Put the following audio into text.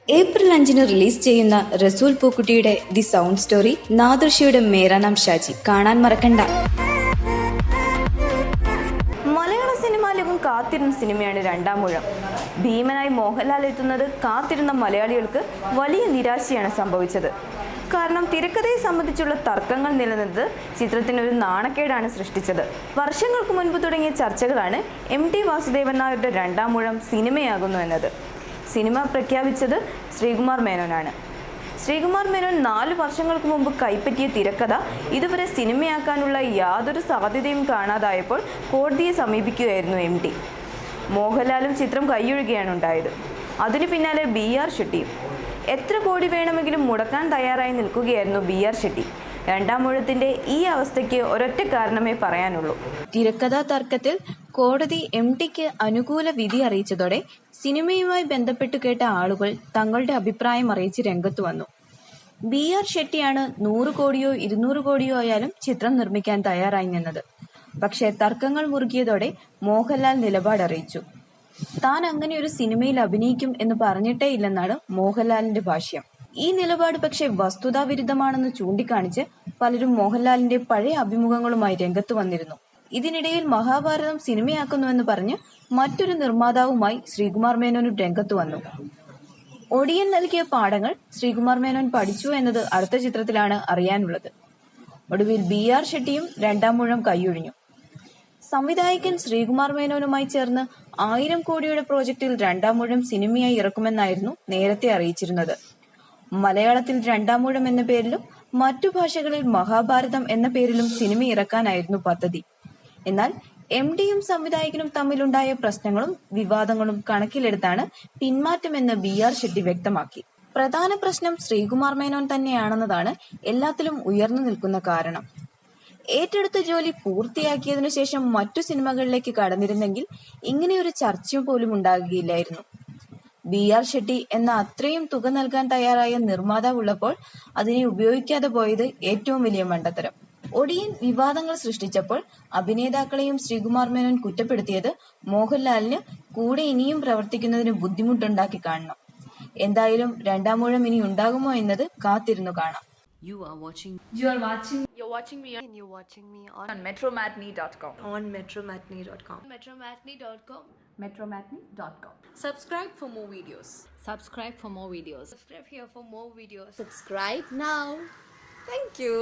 April 5 release ചെയ്യുന്ന റസൂൽ പൂക്കുട്ടിയുടെ the sound story, നാദൃഷയുടെ മേരാ നാം ഷാജി കാണാൻ മറക്കണ്ട. മലയാള സിനിമാ ലോകം കാത്തിരുന്ന സിനിമയാണ് രണ്ടാമൂഴം. ഭീമനായി മോഹൻലാൽ എത്തുന്നത് കാത്തിരുന്ന മലയാളികൾക്ക് വലിയ നിരാശയാണ് സംഭവിച്ചത്. കാരണം തിരക്കഥയെ സംബന്ധിച്ചുള്ള തർക്കങ്ങൾ നിലനിന്നത് ചിത്രത്തിനൊരു നാണക്കേടാണ് സൃഷ്ടിച്ചത്. വർഷങ്ങൾക്ക് മുൻപ് തുടങ്ങിയ ചർച്ചകളാണ് MT വാസുദേവൻ നായരുടെ രണ്ടാമൂഴം സിനിമയാകുന്നു എന്നത്. സിനിമ പ്രഖ്യാപിച്ചത് ശ്രീകുമാർ മേനോനാണ്. ശ്രീകുമാർ മേനോൻ 4 വർഷങ്ങൾക്ക് മുമ്പ് കൈപ്പറ്റിയ തിരക്കഥ ഇതുവരെ സിനിമയാക്കാനുള്ള യാതൊരു സാധ്യതയും കാണാതായപ്പോൾ കോടതിയെ സമീപിക്കുകയായിരുന്നു MT. മോഹൻലാലും ചിത്രം കൈയൊഴുകയാണ് ഉണ്ടായത്. അതിനു പിന്നാലെ BR ഷെട്ടിയും. എത്ര കോടി വേണമെങ്കിലും മുടക്കാൻ തയ്യാറായി നിൽക്കുകയായിരുന്നു BR ഷെട്ടി. രണ്ടാമൂഴത്തിന്റെ ഈ അവസ്ഥയ്ക്ക് ഒരൊറ്റ കാരണമേ പറയാനുള്ളൂ. തിരക്കഥാ തർക്കത്തിൽ കോടതി MTക്ക് അനുകൂല വിധി അറിയിച്ചതോടെ സിനിമയുമായി ബന്ധപ്പെട്ടു കേട്ട ആളുകൾ തങ്ങളുടെ അഭിപ്രായം അറിയിച്ച് രംഗത്തു വന്നു. BR ഷെട്ടിയാണ് 100 കോടിയോ 200 കോടിയോ ആയാലും ചിത്രം നിർമ്മിക്കാൻ തയ്യാറായി നിന്നത്. പക്ഷേ തർക്കങ്ങൾ മുറുകിയതോടെ മോഹൻലാൽ നിലപാടറിയിച്ചു. താൻ അങ്ങനെ ഒരു സിനിമയിൽ അഭിനയിക്കും എന്ന് പറഞ്ഞിട്ടേ ഇല്ലെന്നാണ് മോഹൻലാലിന്റെ ഭാഷ്യം. ഈ നിലപാട് പക്ഷേ വസ്തുതാവിരുദ്ധമാണെന്ന് ചൂണ്ടിക്കാണിച്ച് പലരും മോഹൻലാലിന്റെ പഴയ അഭിമുഖങ്ങളുമായി രംഗത്ത് വന്നിരുന്നു. ഇതിനിടയിൽ മഹാഭാരതം സിനിമയാക്കുന്നുവെന്ന് പറഞ്ഞ് മറ്റൊരു നിർമ്മാതാവുമായി ശ്രീകുമാർ മേനോനും രംഗത്ത് വന്നു. ഒടിയൻ നൽകിയ പാഠങ്ങൾ ശ്രീകുമാർ മേനോൻ പഠിച്ചു എന്നത് അടുത്ത ചിത്രത്തിലാണ് അറിയാനുള്ളത്. ഒടുവിൽ BR ഷെട്ടിയും രണ്ടാമൂഴം കൈയൊഴിഞ്ഞു. സംവിധായകൻ ശ്രീകുമാർ മേനോനുമായി ചേർന്ന് 1000 കോടിയുടെ പ്രോജക്റ്റിൽ രണ്ടാമൂഴം സിനിമയായി ഇറക്കുമെന്നായിരുന്നു നേരത്തെ അറിയിച്ചിരുന്നത്. മലയാളത്തിൽ രണ്ടാമൂഴം എന്ന പേരിലും മറ്റു ഭാഷകളിൽ മഹാഭാരതം എന്ന പേരിലും സിനിമ ഇറക്കാനായിരുന്നു പദ്ധതി. എന്നാൽ MTയും സംവിധായകനും തമ്മിലുണ്ടായ പ്രശ്നങ്ങളും വിവാദങ്ങളും കണക്കിലെടുത്താണ് പിന്മാറ്റമെന്ന് BR ഷെട്ടി വ്യക്തമാക്കി. പ്രധാന പ്രശ്നം ശ്രീകുമാർ മേനോൻ തന്നെയാണെന്നതാണ് എല്ലാത്തിലും ഉയർന്നു നിൽക്കുന്ന കാരണം. ഏറ്റെടുത്ത ജോലി പൂർത്തിയാക്കിയതിനു ശേഷം മറ്റു സിനിമകളിലേക്ക് കടന്നിരുന്നെങ്കിൽ ഇങ്ങനെയൊരു ചർച്ച പോലും ഉണ്ടാകുകയില്ലായിരുന്നു. BR ഷെട്ടി എന്ന അത്രയും തുക നൽകാൻ തയ്യാറായ നിർമ്മാതാവ് ഉള്ളപ്പോൾ അതിനെ ഉപയോഗിക്കാതെ പോയത് ഏറ്റവും വലിയ മണ്ടത്തരം. ഒടിയൻ വിവാദങ്ങൾ സൃഷ്ടിച്ചപ്പോൾ അഭിനേതാക്കളെയും ശ്രീകുമാർ മേനോൻ കുറ്റപ്പെടുത്തിയത് മോഹൻലാലിന് കൂടെ ഇനിയും പ്രവർത്തിക്കുന്നതിന് ബുദ്ധിമുട്ടുണ്ടാക്കി കാണണം. എന്തായാലും രണ്ടാമൂഴം ഇനി ഉണ്ടാകുമോ എന്നത് കാത്തിരുന്നു കാണാം. You're watching me on metromatney.com. metromatney.com. Subscribe for more videos. Subscribe for more videos. Subscribe here for more videos. Subscribe now. Thank you.